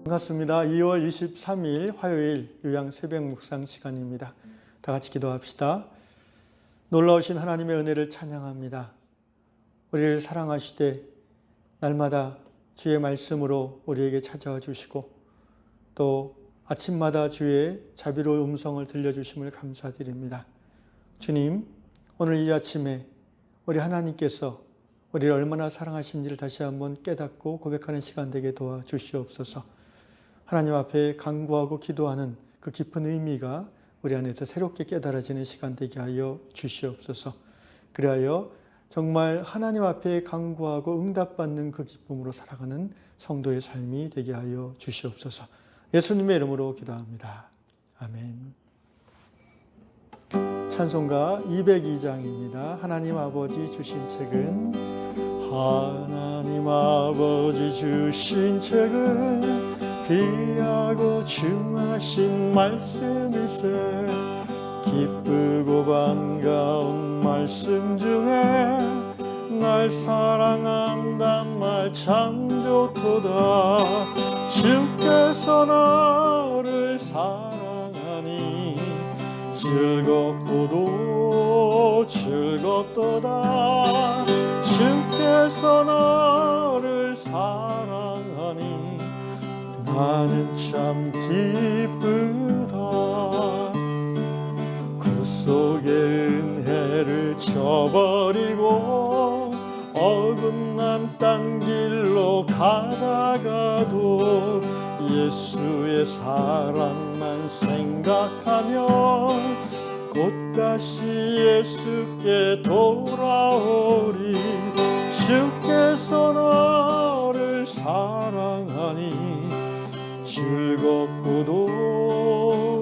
반갑습니다. 2월 23일 화요일 요양 새벽 묵상 시간입니다. 다 같이 기도합시다. 놀라우신 하나님의 은혜를 찬양합니다. 우리를 사랑하시되 날마다 주의 말씀으로 우리에게 찾아와 주시고 또 아침마다 주의 자비로운 음성을 들려주심을 감사드립니다. 주님, 오늘 이 아침에 우리 하나님께서 우리를 얼마나 사랑하신지를 다시 한번 깨닫고 고백하는 시간 되게 도와주시옵소서. 하나님 앞에 간구하고 기도하는 그 깊은 의미가 우리 안에서 새롭게 깨달아지는 시간 되게 하여 주시옵소서. 그리하여 정말 하나님 앞에 간구하고 응답받는 그 기쁨으로 살아가는 성도의 삶이 되게 하여 주시옵소서. 예수님의 이름으로 기도합니다. 아멘. 찬송가 202장입니다. 하나님 아버지 주신 책은 하나님 아버지 주신 책은 귀하고 중하신 말씀일세. 기쁘고 반가운 말씀 중에 날 사랑한단 말 참 좋도다. 주께서 나를 사랑하니 즐겁고도 즐겁도다. 주께서 나를 사랑하니 나는 참 기쁘다. 그 속에 은혜를 저버리고 어긋난 딴 길로 가다가도 예수의 사랑만 생각하면 곧 다시 예수께 돌아오리. 주께서 나를 사랑하니 즐겁고도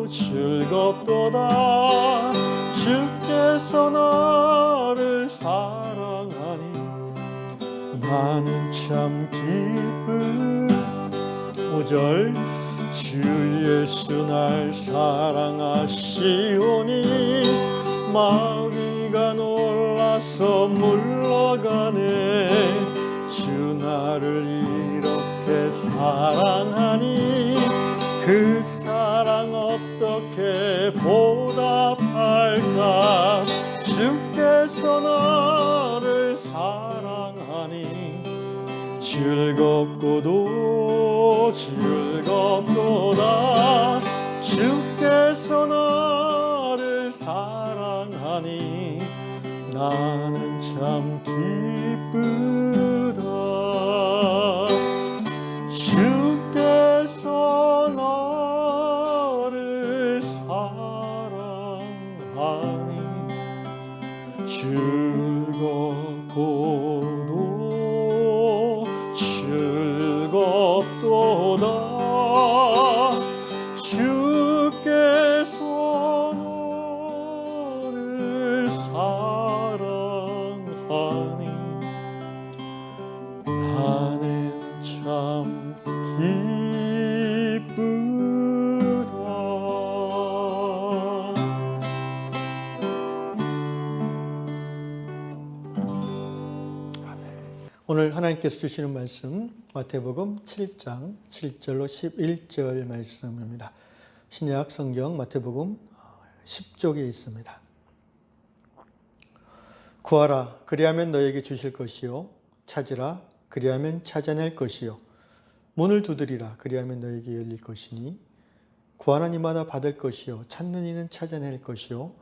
즐겁도다. 주께서 나를 사랑하니 나는 참 기쁘. 5절 주 예수 날 사랑하시오니 마귀가 놀라서 물러가네. 주 나를 이렇게 사랑하니 그 사랑 어떻게 보답할까. 주께서 나를 사랑하니 즐겁고도 즐겁도다. 주께서 나를 사랑하니 나는 참 기쁘다. 주께서 나를 사랑하니 즐겁고도 즐겁도다. 주께서 나를 사랑하니 나는 참 기쁘다. 오늘 하나님께서 주시는 말씀 마태복음 7장 7절로 11절 말씀입니다. 신약 성경 마태복음 10쪽에 있습니다. 구하라 그리하면 너에게 주실 것이요 찾으라 그리하면 찾아낼 것이요 문을 두드리라 그리하면 너에게 열릴 것이니 구하는 이마다 받을 것이요 찾는 이는 찾아낼 것이요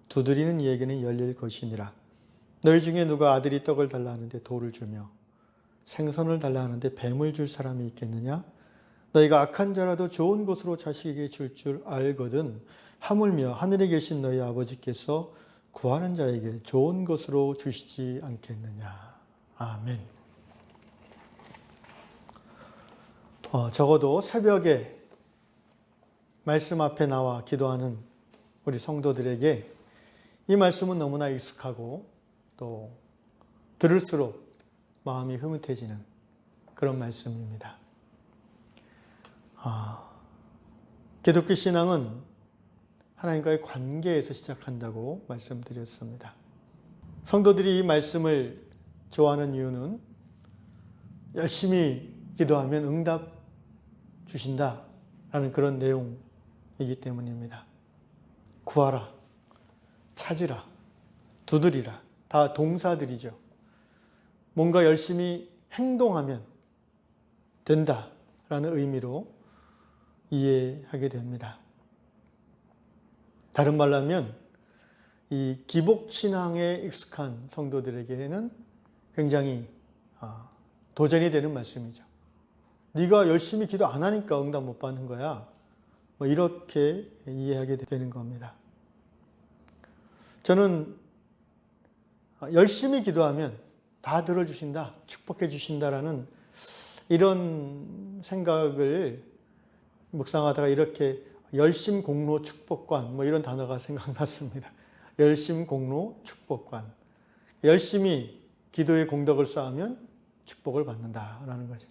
두드리는 이에게는 열릴 것이니라. 너희 중에 누가 아들이 떡을 달라 하는데 돌을 주며 생선을 달라 하는데 뱀을 줄 사람이 있겠느냐? 너희가 악한 자라도 좋은 것으로 자식에게 줄 알거든 하물며 하늘에 계신 너희 아버지께서 구하는 자에게 좋은 것으로 주시지 않겠느냐. 아멘. 적어도 새벽에 말씀 앞에 나와 기도하는 우리 성도들에게 이 말씀은 너무나 익숙하고 또 들을수록 마음이 흐뭇해지는 그런 말씀입니다. 기독교 신앙은 하나님과의 관계에서 시작한다고 말씀드렸습니다. 성도들이 이 말씀을 좋아하는 이유는 열심히 기도하면 주신다라는 그런 내용이기 때문입니다. 구하라, 찾으라, 두드리라. 다 동사들이죠. 뭔가 열심히 행동하면 된다라는 의미로 이해하게 됩니다. 다른 말로 하면 이 기복신앙에 익숙한 성도들에게는 굉장히 도전이 되는 말씀이죠. 네가 열심히 기도 안 하니까 응답 못 받는 거야. 뭐 이렇게 이해하게 되는 겁니다. 저는 열심히 기도하면 다 들어주신다, 축복해 주신다라는 이런 생각을 묵상하다가 이렇게 열심공로 축복관 뭐 이런 단어가 생각났습니다. 열심공로 축복관. 열심히 기도의 공덕을 쌓으면 축복을 받는다라는 거죠.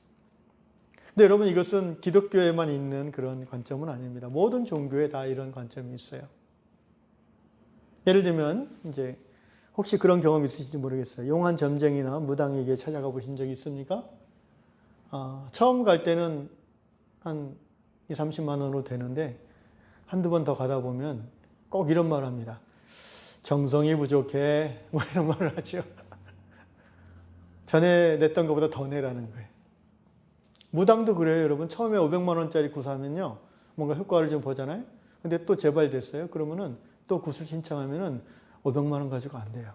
근데 여러분 이것은 기독교에만 있는 그런 관점은 아닙니다. 모든 종교에 다 이런 관점이 있어요. 예를 들면 이제 혹시 그런 경험 있으신지 모르겠어요. 용한 점쟁이나 무당에게 찾아가 보신 적이 있습니까? 처음 갈 때는 한 2, 30만 원으로 되는데 한두 번 더 가다 보면 꼭 이런 말 합니다. 정성이 부족해. 뭐 이런 말을 하죠. 전에 냈던 것보다 더 내라는 거예요. 무당도 그래요, 여러분. 처음에 500만 원짜리 구사하면요. 뭔가 효과를 좀 보잖아요. 근데 또 재발됐어요. 그러면은 또 굿을 신청하면은 500만 원 가지고 안 돼요.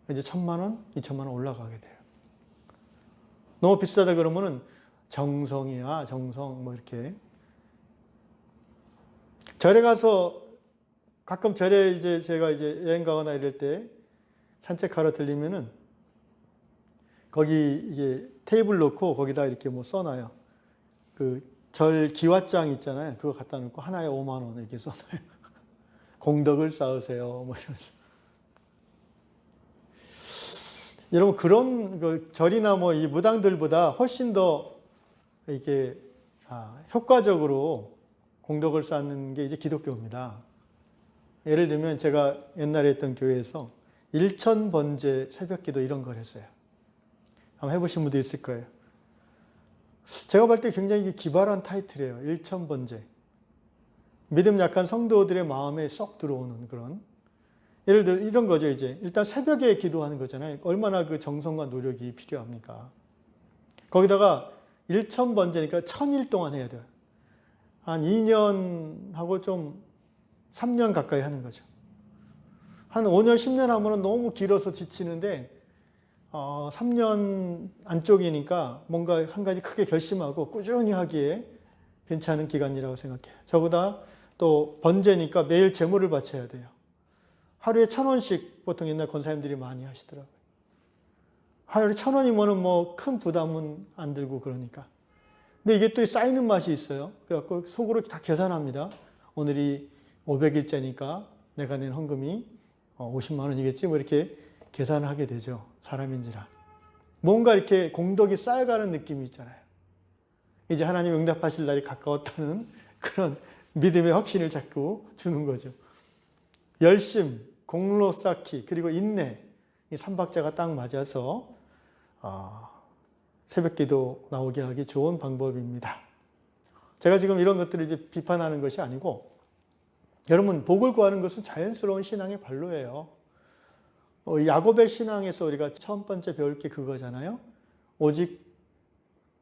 이제 1000만 원, 2000만 원 올라가게 돼요. 너무 비싸다 그러면은 정성이야, 정성. 뭐 이렇게. 절에 가서 가끔 절에 제가 여행 가거나 이럴 때 산책하러 들리면은 거기 이게 테이블 놓고 거기다 이렇게 뭐 써놔요. 그 절 기와장 있잖아요. 그거 갖다 놓고 하나에 5만 원 이렇게 써놔요. 공덕을 쌓으세요. 뭐 이러면서. 여러분 그런 그 절이나 뭐 이 무당들보다 훨씬 더 이게 효과적으로 공덕을 쌓는 게 이제 기독교입니다. 예를 들면 제가 옛날에 했던 교회에서 일천번제 새벽기도 이런 걸 했어요. 한번 해보신 분도 있을 거예요. 제가 볼 때 굉장히 기발한 타이틀이에요. 일천번제. 믿음 약한 성도들의 마음에 쏙 들어오는 그런. 예를 들어 이런 거죠. 이제 일단 새벽에 기도하는 거잖아요. 얼마나 그 정성과 노력이 필요합니까? 거기다가 일천번제니까 1000일 동안 해야 돼요. 한 2년하고 좀 3년 가까이 하는 거죠. 한 5년, 10년 하면 너무 길어서 지치는데 3년 안쪽이니까 뭔가 한 가지 크게 결심하고 꾸준히 하기에 괜찮은 기간이라고 생각해요. 저보다 또 번제니까 매일 제물을 바쳐야 돼요. 하루에 1000원씩 보통 옛날 권사님들이 많이 하시더라고요. 하루에 1000원이면 뭐 큰 부담은 안 들고 그러니까. 근데 이게 또 쌓이는 맛이 있어요. 그래갖고 속으로 다 계산합니다. 오늘이 500일째니까 내가 낸 헌금이 50만 원이겠지? 뭐 이렇게 계산을 하게 되죠. 사람인지라. 뭔가 이렇게 공덕이 쌓여가는 느낌이 있잖아요. 이제 하나님 응답하실 날이 가까웠다는 그런 믿음의 확신을 자꾸 주는 거죠. 열심, 공로 쌓기, 그리고 인내. 이 3박자가 딱 맞아서 새벽기도 나오게 하기 좋은 방법입니다. 제가 지금 이런 것들을 이제 비판하는 것이 아니고 여러분 복을 구하는 것은 자연스러운 신앙의 발로예요. 야곱의 신앙에서 우리가 첫 번째 배울 게 그거잖아요. 오직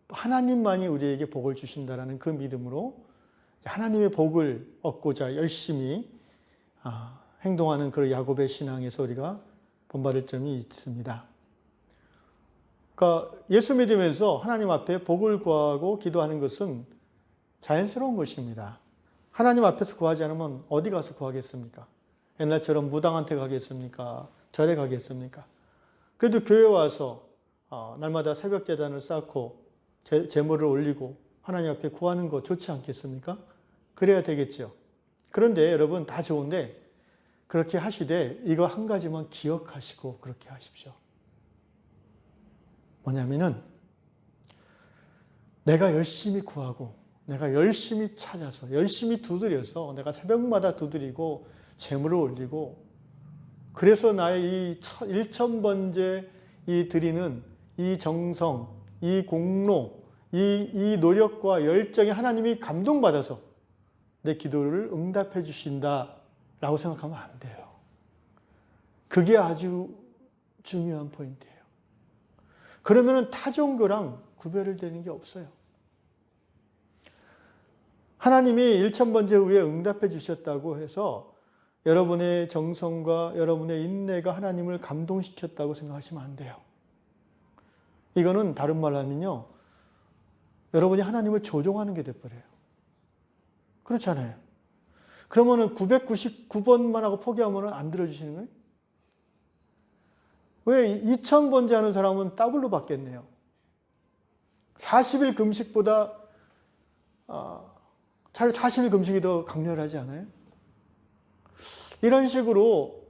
하나님만이 우리에게 복을 주신다라는 그 믿음으로 하나님의 복을 얻고자 열심히 행동하는 그 야곱의 신앙에서 우리가 본받을 점이 있습니다. 그러니까 예수 믿으면서 하나님 앞에 복을 구하고 기도하는 것은 자연스러운 것입니다. 하나님 앞에서 구하지 않으면 어디 가서 구하겠습니까? 옛날처럼 무당한테 가겠습니까? 절에 가겠습니까? 그래도 교회 와서 날마다 새벽 제단을 쌓고 제물을 올리고 하나님 앞에 구하는 거 좋지 않겠습니까? 그래야 되겠죠. 그런데 여러분 다 좋은데 그렇게 하시되 이거 한 가지만 기억하시고 그렇게 하십시오. 뭐냐면은 내가 열심히 구하고 내가 열심히 찾아서 열심히 두드려서 내가 새벽마다 두드리고 제물을 올리고 그래서 나의 이 1000번째 이 드리는 이 정성, 이 공로, 이 노력과 열정에 하나님이 감동받아서 내 기도를 응답해 주신다라고 생각하면 안 돼요. 그게 아주 중요한 포인트예요. 그러면 타 종교랑 구별을 되는 게 없어요. 하나님이 1000번째 후에 응답해 주셨다고 해서 여러분의 정성과 여러분의 인내가 하나님을 감동시켰다고 생각하시면 안 돼요. 이거는 다른 말로 하면요, 여러분이 하나님을 조종하는 게 돼버려요. 그렇잖아요. 그러면은 999번만 하고 포기하면 안 들어주시는 거예요? 왜 2000번째 하는 사람은 더블로 받겠네요. 40일 금식보다 차라리 40일 금식이 더 강렬하지 않아요? 이런 식으로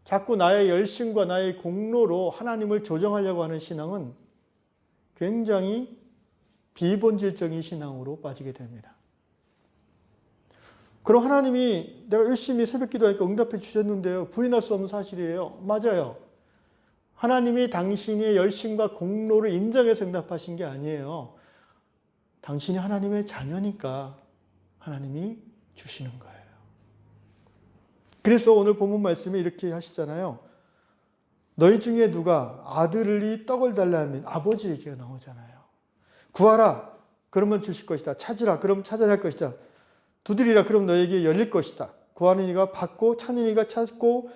자꾸 나의 열심과 나의 공로로 하나님을 조정하려고 하는 신앙은 굉장히 비본질적인 신앙으로 빠지게 됩니다. 그럼 하나님이 내가 열심히 새벽 기도하니까 응답해 주셨는데요, 부인할 수 없는 사실이에요. 맞아요. 하나님이 당신의 열심과 공로를 인정해서 응답하신 게 아니에요. 당신이 하나님의 자녀니까 하나님이 주시는 거예요. 그래서 오늘 본문 말씀에 이렇게 하시잖아요. 너희 중에 누가 아들이 떡을 달라 하면 아버지 얘기가 나오잖아요. 구하라, 그러면 주실 것이다. 찾으라, 그럼 찾아야 할 것이다. 두드리라, 그럼 너에게 열릴 것이다. 구하는 이가 받고 찾는 이가 찾고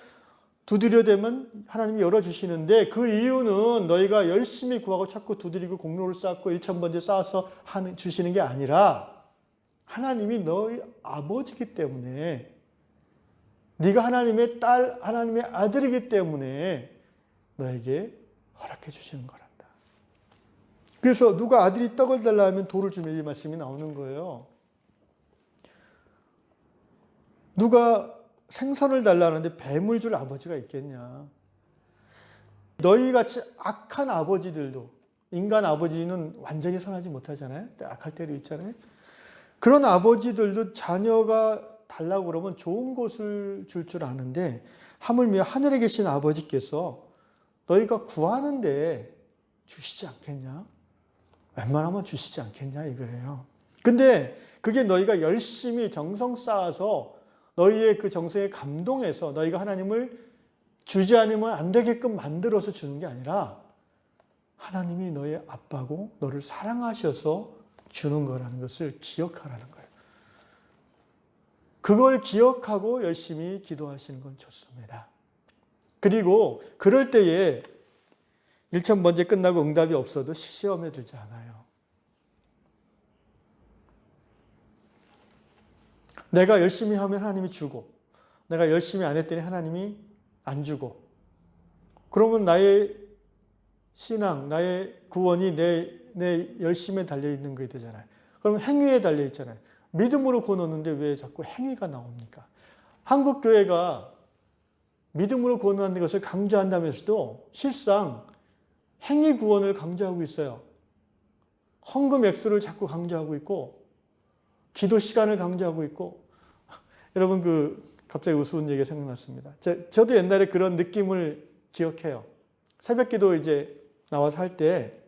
두드려대면 하나님이 열어주시는데, 그 이유는 너희가 열심히 구하고 찾고 두드리고 공로를 쌓고 1000번째 쌓아서 주시는 게 아니라 하나님이 너희 아버지이기 때문에, 네가 하나님의 딸, 하나님의 아들이기 때문에 너에게 허락해 주시는 거란다. 그래서 누가 아들이 떡을 달라 하면 돌을 주면 이 말씀이 나오는 거예요. 누가 생선을 달라는데 뱀을 줄 아버지가 있겠냐. 너희같이 악한 아버지들도, 인간 아버지는 완전히 선하지 못하잖아요. 악할 때도 있잖아요. 그런 아버지들도 자녀가 달라고 그러면 좋은 것을 줄 줄 아는데, 하물며 하늘에 계신 아버지께서 너희가 구하는데 주시지 않겠냐? 웬만하면 주시지 않겠냐 이거예요. 근데 그게 너희가 열심히 정성 쌓아서 너희의 그 정성에 감동해서 너희가 하나님을 주지 않으면 안 되게끔 만들어서 주는 게 아니라 하나님이 너의 아빠고 너를 사랑하셔서 주는 거라는 것을 기억하라는 거예요. 그걸 기억하고 열심히 기도하시는 건 좋습니다. 그리고 그럴 때에 1000번째 끝나고 응답이 없어도 시험에 들지 않아요. 내가 열심히 하면 하나님이 주고, 내가 열심히 안 했더니 하나님이 안 주고, 그러면 나의 신앙, 나의 구원이 내 열심에 달려있는 게 되잖아요. 그러면 행위에 달려있잖아요. 믿음으로 구원하는데 왜 자꾸 행위가 나옵니까? 한국 교회가 믿음으로 구원하는 것을 강조한다면서도 실상 행위 구원을 강조하고 있어요. 헌금 액수를 자꾸 강조하고 있고, 기도 시간을 강조하고 있고. 여러분, 갑자기 우스운 얘기가 생각났습니다. 저도 옛날에 그런 느낌을 기억해요. 새벽 기도 이제 나와서 할 때,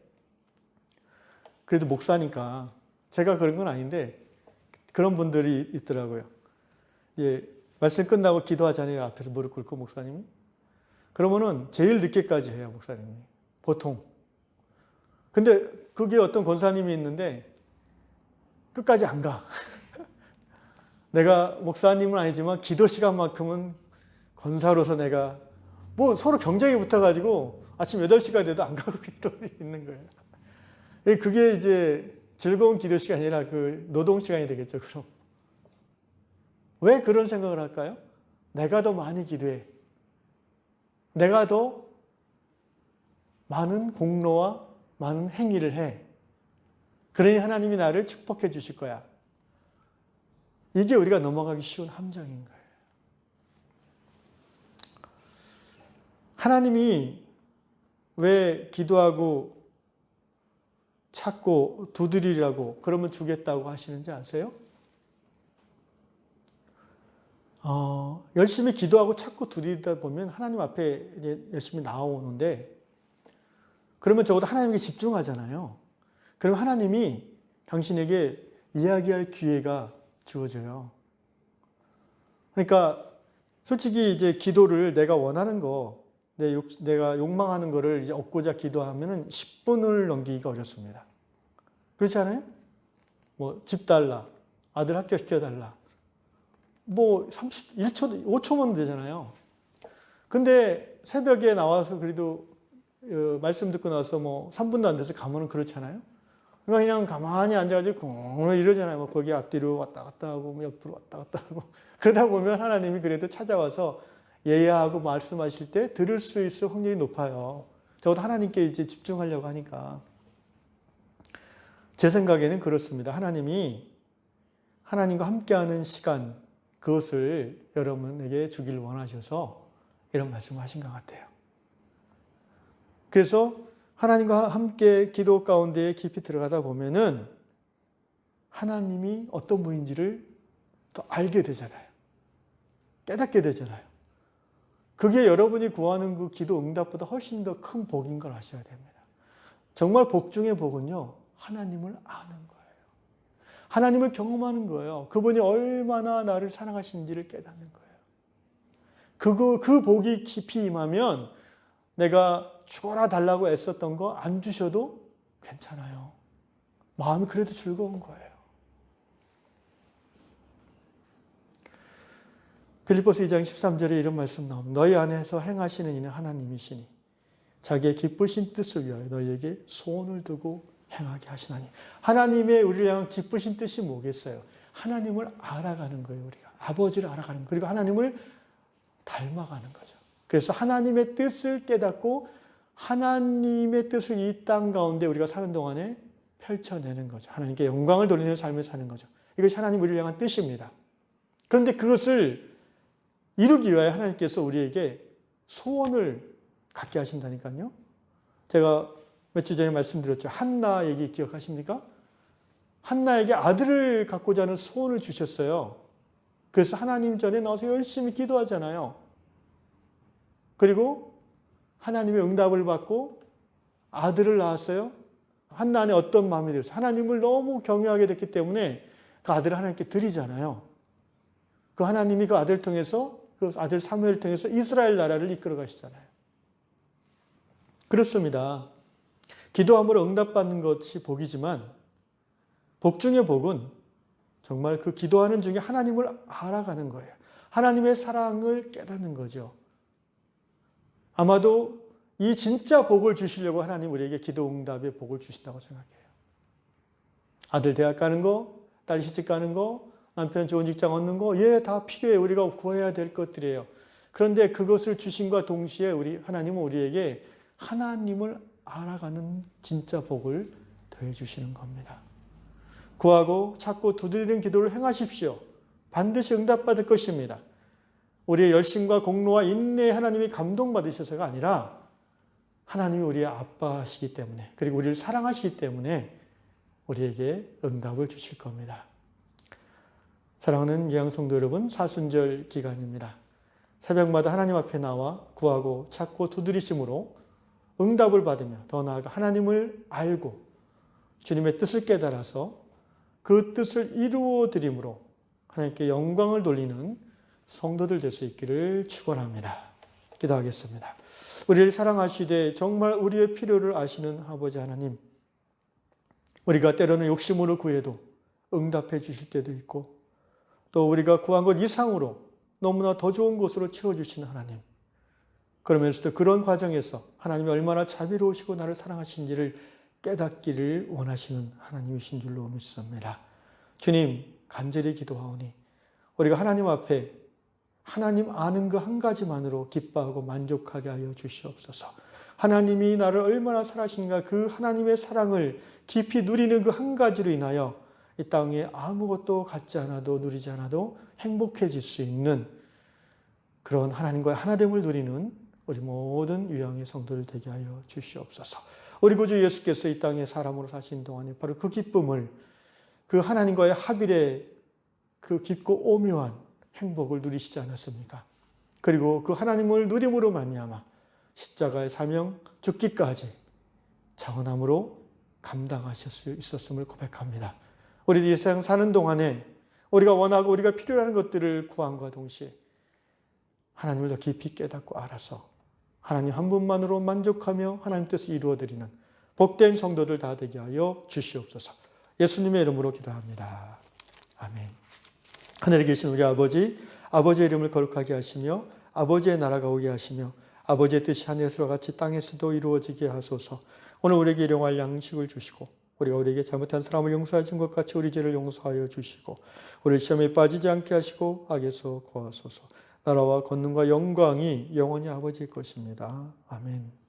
그래도 목사니까, 제가 그런 건 아닌데, 그런 분들이 있더라고요. 예, 말씀 끝나고 기도하잖아요. 앞에서 무릎 꿇고 목사님이. 그러면은 제일 늦게까지 해요, 목사님이. 보통. 근데 그게 어떤 권사님이 있는데 끝까지 안 가. 내가 목사님은 아니지만 기도 시간만큼은 권사로서 내가 뭐 서로 경쟁이 붙어가지고 아침 8시가 돼도 안 가고 기도를 있는 거예요. 그게 이제 즐거운 기도 시간이 아니라 그 노동 시간이 되겠죠, 그럼. 왜 그런 생각을 할까요? 내가 더 많이 기도해. 내가 더 많은 공로와 많은 행위를 해. 그러니 하나님이 나를 축복해 주실 거야. 이게 우리가 넘어가기 쉬운 함정인 거예요. 하나님이 왜 기도하고 찾고 두드리라고 그러면 주겠다고 하시는지 아세요? 열심히 기도하고 찾고 두드리다 보면 하나님 앞에 이제 열심히 나오는데, 그러면 적어도 하나님께 집중하잖아요. 그럼 하나님이 당신에게 이야기할 기회가 주어져요. 그러니까 솔직히 이제 기도를 내가 원하는 거, 내가 욕망하는 거를 이제 얻고자 기도하면은 10분을 넘기기가 어렵습니다. 그렇지 않아요? 뭐 집 달라, 아들 학교 시켜달라, 뭐 1초, 5초면 되잖아요. 근데 새벽에 나와서 그래도 말씀 듣고 나서 뭐 3분도 안 돼서 가면은 그렇잖아요. 그냥 가만히 앉아가지고 쿵 이러잖아요. 뭐 거기 앞뒤로 왔다 갔다 하고 뭐 옆으로 왔다 갔다 하고 그러다 보면 하나님이 그래도 찾아와서 예야하고 말씀하실 때 들을 수 있을 확률이 높아요. 적어도 하나님께 이제 집중하려고 하니까. 제 생각에는 그렇습니다. 하나님이 하나님과 함께하는 시간, 그것을 여러분에게 주길 원하셔서 이런 말씀을 하신 것 같아요. 그래서 하나님과 함께 기도 가운데 깊이 들어가다 보면은 하나님이 어떤 분인지를 더 알게 되잖아요. 깨닫게 되잖아요. 그게 여러분이 구하는 그 기도 응답보다 훨씬 더 큰 복인 걸 아셔야 됩니다. 정말 복 중의 복은요, 하나님을 아는 거예요. 하나님을 경험하는 거예요. 그분이 얼마나 나를 사랑하시는지를 깨닫는 거예요. 그 복이 깊이 임하면 내가 주거나 달라고 애썼던 거 안 주셔도 괜찮아요. 마음이 그래도 즐거운 거예요. 빌립보서 2장 13절에 이런 말씀 나옵니다. 너희 안에서 행하시는 이는 하나님이시니 자기의 기쁘신 뜻을 위하여 너희에게 소원을 두고 행하게 하시나니. 하나님의 우리를 향한 기쁘신 뜻이 뭐겠어요? 하나님을 알아가는 거예요. 우리가 아버지를 알아가는 거예요. 그리고 하나님을 닮아가는 거죠. 그래서 하나님의 뜻을 깨닫고 하나님의 뜻을 이 땅 가운데 우리가 사는 동안에 펼쳐내는 거죠. 하나님께 영광을 돌리는 삶을 사는 거죠. 이것이 하나님 우리를 향한 뜻입니다. 그런데 그것을 이루기 위하여 하나님께서 우리에게 소원을 갖게 하신다니까요. 제가 며칠 전에 말씀드렸죠. 한나 얘기 기억하십니까? 한나에게 아들을 갖고자 하는 소원을 주셨어요. 그래서 하나님 전에 나와서 열심히 기도하잖아요. 그리고 하나님의 응답을 받고 아들을 낳았어요. 한나 안에 어떤 마음이 들었어요? 하나님을 너무 경외하게 됐기 때문에 그 아들을 하나님께 드리잖아요. 그 하나님이 그 아들을 통해서, 그 아들 사무엘을 통해서 이스라엘 나라를 이끌어 가시잖아요. 그렇습니다. 기도함으로 응답받는 것이 복이지만 복 중의 복은 정말 그 기도하는 중에 하나님을 알아가는 거예요. 하나님의 사랑을 깨닫는 거죠. 아마도 이 진짜 복을 주시려고 하나님 우리에게 기도 응답의 복을 주신다고 생각해요. 아들 대학 가는 거, 딸 시집 가는 거, 남편 좋은 직장 얻는 거, 다 필요해요. 우리가 구해야 될 것들이에요. 그런데 그것을 주신과 동시에 하나님은 우리에게 하나님을 알아가는 진짜 복을 더해 주시는 겁니다. 구하고 찾고 두드리는 기도를 행하십시오. 반드시 응답받을 것입니다. 우리의 열심과 공로와 인내에 하나님이 감동받으셔서가 아니라 하나님이 우리의 아빠시기 때문에, 그리고 우리를 사랑하시기 때문에 우리에게 응답을 주실 겁니다. 사랑하는 예양성도 여러분, 사순절 기간입니다. 새벽마다 하나님 앞에 나와 구하고 찾고 두드리심으로 응답을 받으며 더 나아가 하나님을 알고 주님의 뜻을 깨달아서 그 뜻을 이루어 드림으로 하나님께 영광을 돌리는 성도들 될 수 있기를 축원합니다. 기도하겠습니다. 우리를 사랑하시되 정말 우리의 필요를 아시는 아버지 하나님, 우리가 때로는 욕심으로 구해도 응답해 주실 때도 있고 또 우리가 구한 것 이상으로 너무나 더 좋은 곳으로 채워주시는 하나님, 그러면서도 그런 과정에서 하나님이 얼마나 자비로우시고 나를 사랑하신지를 깨닫기를 원하시는 하나님이신 줄로 믿습니다. 주님, 간절히 기도하오니 우리가 하나님 앞에 하나님 아는 그 한 가지만으로 기뻐하고 만족하게 하여 주시옵소서. 하나님이 나를 얼마나 사랑하시는가, 그 하나님의 사랑을 깊이 누리는 그 한 가지로 인하여 이 땅에 아무것도 갖지 않아도 누리지 않아도 행복해질 수 있는 그런 하나님과의 하나됨을 누리는 우리 모든 유양의 성도들 되게 하여 주시옵소서. 우리 구주 예수께서 이 땅에 사람으로 사신 동안에 바로 그 기쁨을, 그 하나님과의 합일의 그 깊고 오묘한 행복을 누리시지 않았습니까? 그리고 그 하나님을 누림으로 말미암아 십자가의 사명 죽기까지 자원함으로 감당하실 수 있었음을 고백합니다. 우리 이 세상 사는 동안에 우리가 원하고 우리가 필요로 하는 것들을 구함과 동시에 하나님을 더 깊이 깨닫고 알아서 하나님 한 분만으로 만족하며 하나님 뜻을 이루어드리는 복된 성도들 다 되게 하여 주시옵소서. 예수님의 이름으로 기도합니다. 아멘. 하늘에 계신 우리 아버지, 아버지의 이름을 거룩하게 하시며 아버지의 나라가 오게 하시며 아버지의 뜻이 하늘에서와 같이 땅에서도 이루어지게 하소서. 오늘 우리에게 일용할 양식을 주시고 우리가 우리에게 잘못한 사람을 용서하신 것 같이 우리 죄를 용서하여 주시고 우리 시험에 빠지지 않게 하시고 악에서 구하소서. 나라와 권능과 영광이 영원히 아버지의 것입니다. 아멘.